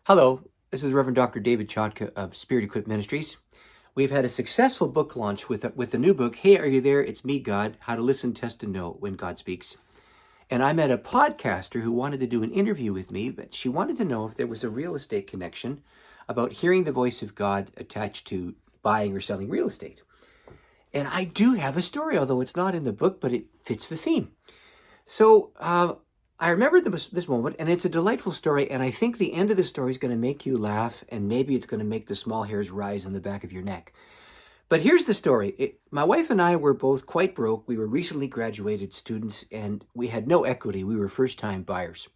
Hello, this is Reverend Dr. David Chotka of Spirit Equipped Ministries. We've had a successful book launch with the new book, Hey, Are You There? It's Me, God, How to Listen, Test, and Know When God Speaks. And I met a podcaster who wanted to do an interview with me, but she wanted to know if there was a real estate connection about hearing the voice of God attached to buying or selling real estate. And I do have a story, although it's not in the book, but it fits the theme. So I remember this moment, and it's a delightful story, and I think the end of the story is going to make you laugh, and maybe it's going to make the small hairs rise on the back of your neck. But here's the story. My wife and I were both quite broke. We were recently graduated students, and we had no equity. We were first-time buyers.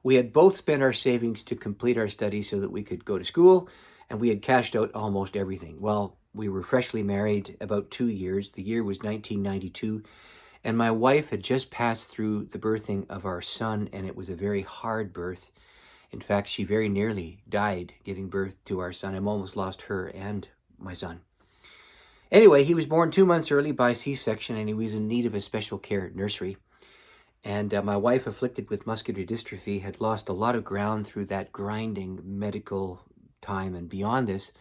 We had both spent our savings to complete our studies so that we could go to school, and we had cashed out almost everything. Well, we were freshly married about 2 years. The year was 1992. And my wife had just passed through the birthing of our son, and it was a very hard birth. In fact, she very nearly died giving birth to our son. I almost lost her and my son. Anyway, he was born 2 months early by C-section, and he was in need of a special care nursery. And my wife, afflicted with muscular dystrophy, had lost a lot of ground through that grinding medical time. And beyond this,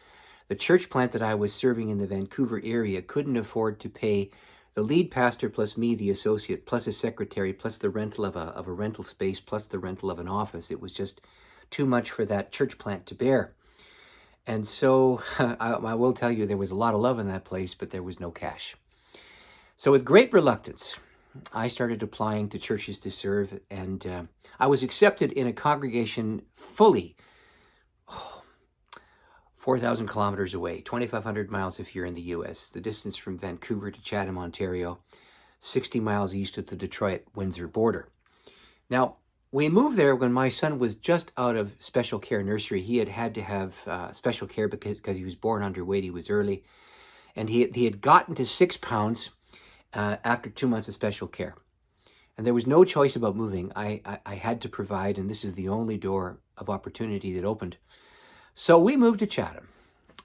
the church plant that I was serving in the Vancouver area couldn't afford to pay the lead pastor plus me, the associate, plus a secretary, plus the rental of a rental space, plus the rental of an office. It was just too much for that church plant to bear. And so I will tell you, there was a lot of love in that place, but there was no cash. So with great reluctance, I started applying to churches to serve, and I was accepted in a congregation fully 4,000 kilometers away, 2,500 miles if you're in the U.S., the distance from Vancouver to Chatham, Ontario, 60 miles east of the Detroit-Windsor border. Now, we moved there when my son was just out of special care nursery. He had to have special care because he was born underweight. He was early. And he had gotten to 6 pounds after 2 months of special care. And there was no choice about moving. I had to provide, and this is the only door of opportunity that opened. So we moved to Chatham,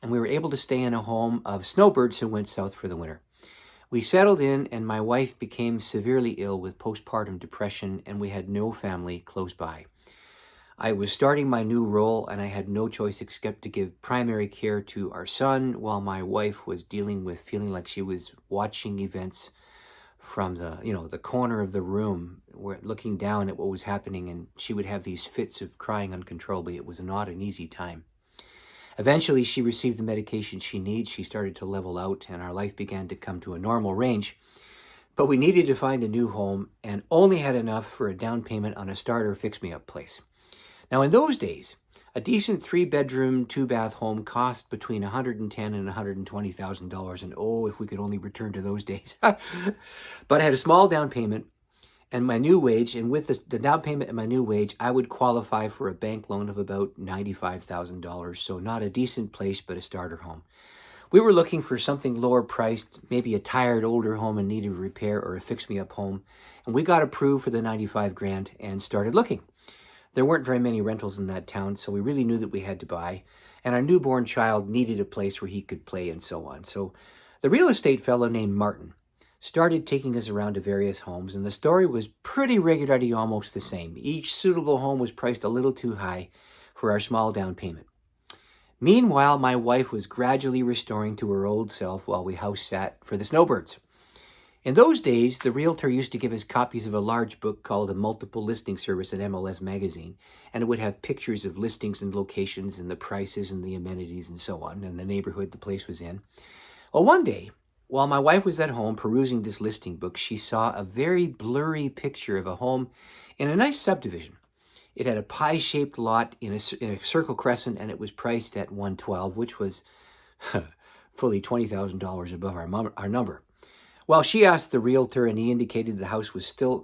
and we were able to stay in a home of snowbirds who went south for the winter. We settled in, and my wife became severely ill with postpartum depression, and we had no family close by. I was starting my new role, and I had no choice except to give primary care to our son, while my wife was dealing with feeling like she was watching events from the corner of the room, looking down at what was happening, and she would have these fits of crying uncontrollably. It was not an easy time. Eventually, she received the medication she needs. She started to level out, and our life began to come to a normal range. But we needed to find a new home and only had enough for a down payment on a starter fix-me-up place. Now, in those days, a decent 3-bedroom, 2-bath home cost between $110,000 and $120,000, and oh, if we could only return to those days. But I had a small down payment and my new wage, and with the down payment and my new wage, I would qualify for a bank loan of about $95,000, so not a decent place, but a starter home. We were looking for something lower priced, maybe a tired older home in need of repair or a fix-me-up home, and we got approved for the $95,000 and started looking. There weren't very many rentals in that town, so we really knew that we had to buy, and our newborn child needed a place where he could play and so on. So the real estate fellow named Martin started taking us around to various homes, and the story was pretty regularly almost the same. Each suitable home was priced a little too high for our small down payment. Meanwhile, my wife was gradually restoring to her old self while we house sat for the snowbirds. In those days, the realtor used to give us copies of a large book called a multiple listing service at MLS Magazine, and it would have pictures of listings and locations and the prices and the amenities and so on, and the neighborhood the place was in. Well, one day, while my wife was at home perusing this listing book, she saw a very blurry picture of a home in a nice subdivision. It had a pie-shaped lot in a circle crescent, and it was priced at $112,000, which was fully $20,000 above our number. Well, she asked the realtor, and he indicated the house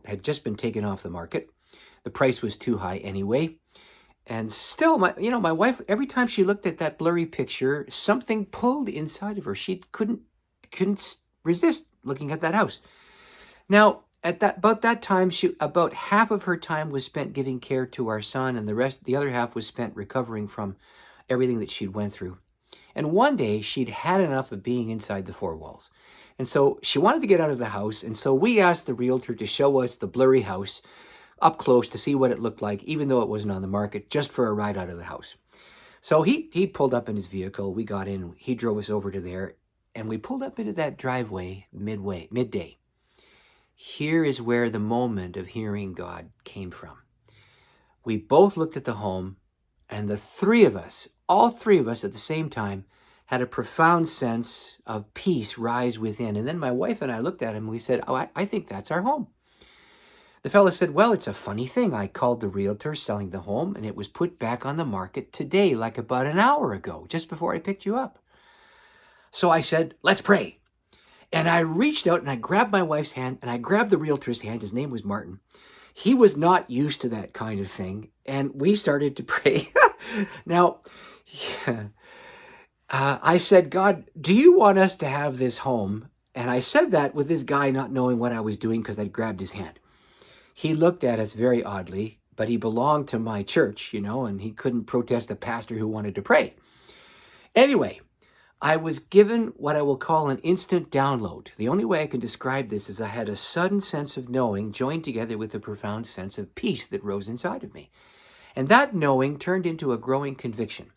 had just been taken off the market. The price was too high anyway. And still, my wife, every time she looked at that blurry picture, something pulled inside of her. She couldn't resist looking at that house. Now, about that time, about half of her time was spent giving care to our son, and the other half was spent recovering from everything that she'd went through. And one day, she'd had enough of being inside the four walls. And so she wanted to get out of the house, and so we asked the realtor to show us the blurry house, up close to see what it looked like, even though it wasn't on the market, just for a ride out of the house. So he pulled up in his vehicle. We got in. He drove us over to there, and we pulled up into that driveway midday. Here is where the moment of hearing God came from. We both looked at the home, and the three of us, all three of us at the same time, had a profound sense of peace rise within. And then my wife and I looked at him and we said, "Oh, I think that's our home." The fellow said, "Well, it's a funny thing. I called the realtor selling the home and it was put back on the market today, like about an hour ago, just before I picked you up." So I said, "Let's pray." And I reached out and I grabbed my wife's hand and I grabbed the realtor's hand. His name was Martin. He was not used to that kind of thing. And we started to pray. Now, I said, "God, do you want us to have this home?" And I said that with this guy not knowing what I was doing because I'd grabbed his hand. He looked at us very oddly, but he belonged to my church, and he couldn't protest a pastor who wanted to pray. Anyway, I was given what I will call an instant download. The only way I can describe this is I had a sudden sense of knowing joined together with a profound sense of peace that rose inside of me. And that knowing turned into a growing conviction.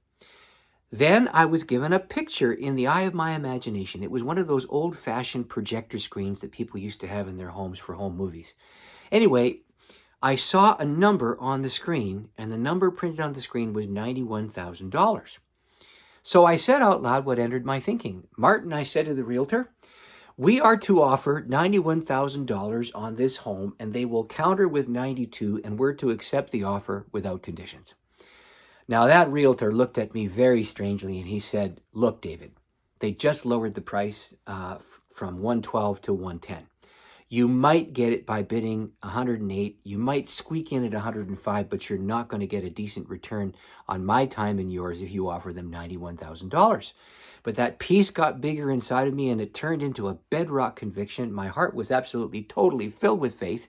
Then I was given a picture in the eye of my imagination. It was one of those old-fashioned projector screens that people used to have in their homes for home movies. Anyway, I saw a number on the screen, and the number printed on the screen was $91,000. So I said out loud what entered my thinking. "Martin," I said to the realtor, "we are to offer $91,000 on this home, and they will counter with 92, and we're to accept the offer without conditions." Now that realtor looked at me very strangely, and he said, "Look, David, they just lowered the price from 112 to 110. You might get it by bidding 108. You might squeak in at 105, but you're not going to get a decent return on my time and yours if you offer them $91,000. But that peace got bigger inside of me, and it turned into a bedrock conviction. My heart was absolutely, totally filled with faith.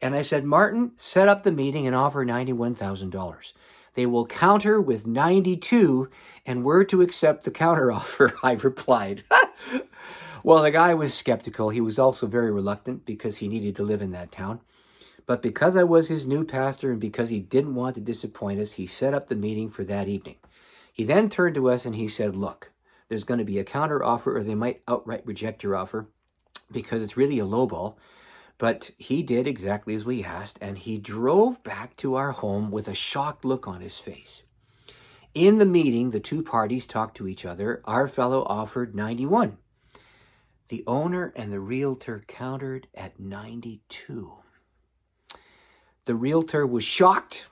And I said, "Martin, set up the meeting and offer $91,000. They will counter with 92, and we're to accept the counteroffer," I replied. Well, the guy was skeptical. He was also very reluctant because he needed to live in that town. But because I was his new pastor and because he didn't want to disappoint us, he set up the meeting for that evening. He then turned to us and he said, "Look, there's going to be a counter offer, or they might outright reject your offer because it's really a lowball." But he did exactly as we asked, and he drove back to our home with a shocked look on his face. In the meeting, the two parties talked to each other. Our fellow offered 91. The owner and the realtor countered at 92. The realtor was shocked.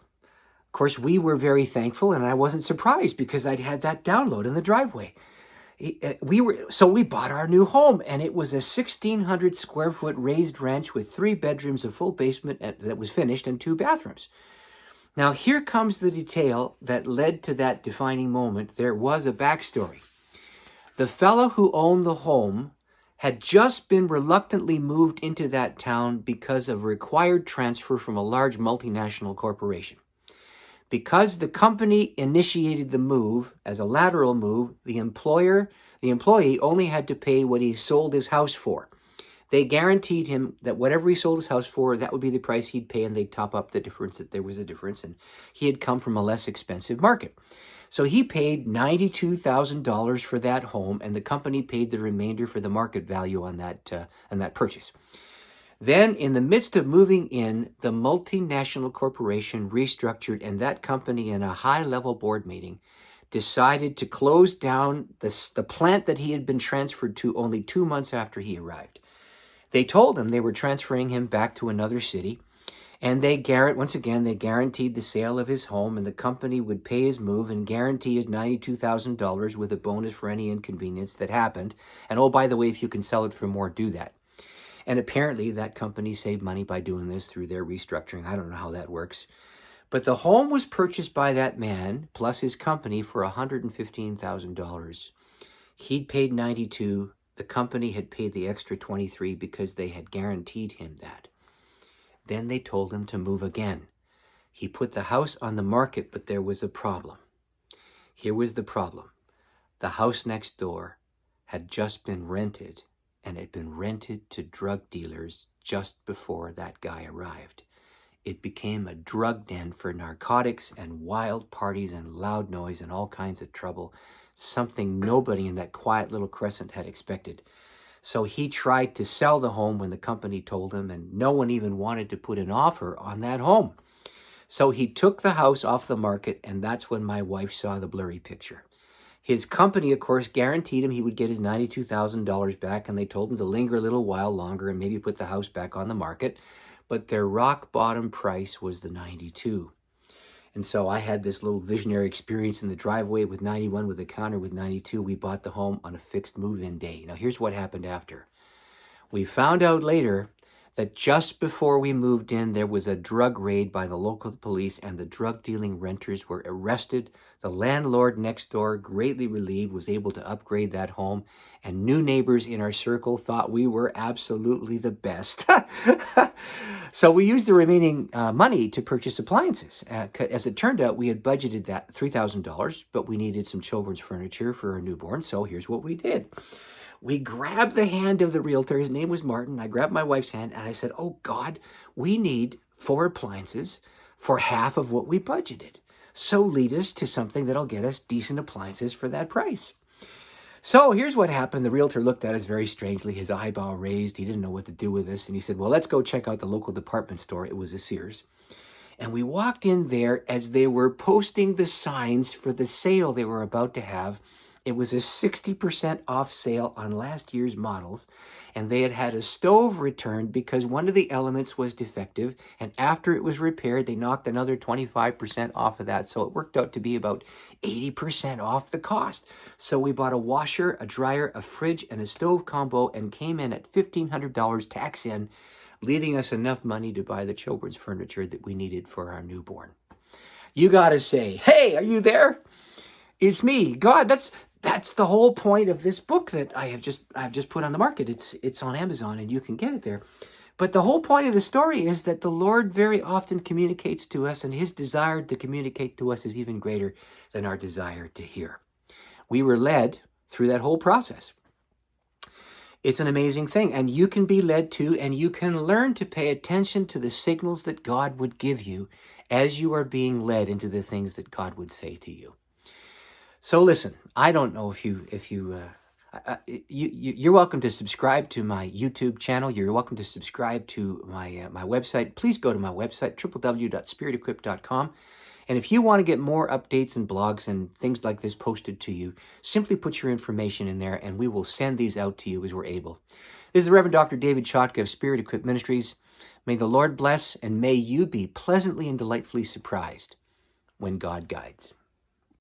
Of course, we were very thankful, and I wasn't surprised because I'd had that download in the driveway. So we bought our new home, and it was a 1,600 square foot raised ranch with 3 bedrooms, a full basement that was finished, and 2 bathrooms. Now, here comes the detail that led to that defining moment. There was a backstory. The fellow who owned the home had just been reluctantly moved into that town because of required transfer from a large multinational corporation. Because the company initiated the move as a lateral move, the employee only had to pay what he sold his house for. They guaranteed him that whatever he sold his house for, that would be the price he'd pay, and they'd top up the difference, that there was a difference, and he had come from a less expensive market. So he paid $92,000 for that home, and the company paid the remainder for the market value on that purchase. Then, in the midst of moving in, the multinational corporation restructured, and that company, in a high-level board meeting, decided to close down the plant that he had been transferred to only 2 months after he arrived. They told him they were transferring him back to another city, and they guaranteed the sale of his home, and the company would pay his move and guarantee his $92,000 with a bonus for any inconvenience that happened. And oh, by the way, if you can sell it for more, do that. And apparently that company saved money by doing this through their restructuring. I don't know how that works. But the home was purchased by that man, plus his company, for $115,000. He'd paid 92. The company had paid the extra 23 because they had guaranteed him that. Then they told him to move again. He put the house on the market, but there was a problem. Here was the problem. The house next door had just been rented, and had been rented to drug dealers just before that guy arrived. it became a drug den for narcotics and wild parties and loud noise and all kinds of trouble, something nobody in that quiet little crescent had expected. So he tried to sell the home when the company told him, and no one even wanted to put an offer on that home. So he took the house off the market, and that's when my wife saw the blurry picture. His company, of course, guaranteed him he would get his $92,000 back, and they told him to linger a little while longer and maybe put the house back on the market. But their rock bottom price was the 92. And so I had this little visionary experience in the driveway with 91, with a counter with 92. We bought the home on a fixed move-in day. Now, here's what happened after. We found out later that just before we moved in, there was a drug raid by the local police, and the drug-dealing renters were arrested. The landlord next door, greatly relieved, was able to upgrade that home, and new neighbors in our circle thought we were absolutely the best. So we used the remaining money to purchase appliances. As it turned out, we had budgeted that $3,000, but we needed some children's furniture for our newborn, so here's what we did. We grabbed the hand of the realtor. His name was Martin. I grabbed my wife's hand, and I said, oh, God, we need 4 appliances for half of what we budgeted. So lead us to something that'll get us decent appliances for that price. So here's what happened. The realtor looked at us very strangely, his eyebrow raised. He didn't know what to do with us. And he said, well, let's go check out the local department store. It was a Sears. And we walked in there as they were posting the signs for the sale they were about to have. It was a 60% off sale on last year's models, and they had had a stove returned because one of the elements was defective, and after it was repaired, they knocked another 25% off of that, so it worked out to be about 80% off the cost. So we bought a washer, a dryer, a fridge, and a stove combo, and came in at $1,500 tax in, leaving us enough money to buy the children's furniture that we needed for our newborn. You gotta say, hey, are you there? It's me, God. That's the whole point of this book that I've just put on the market. It's on Amazon and you can get it there. But the whole point of the story is that the Lord very often communicates to us, and his desire to communicate to us is even greater than our desire to hear. We were led through that whole process. It's an amazing thing, and you can be led to, and you can learn to pay attention to the signals that God would give you as you are being led into the things that God would say to you. So listen, I don't know if you're welcome to subscribe to my YouTube channel. You're welcome to subscribe to my website. Please go to my website, www.spiritequip.com. And if you want to get more updates and blogs and things like this posted to you, simply put your information in there and we will send these out to you as we're able. This is the Reverend Dr. David Chotka of Spirit Equip Ministries. May the Lord bless, and may you be pleasantly and delightfully surprised when God guides.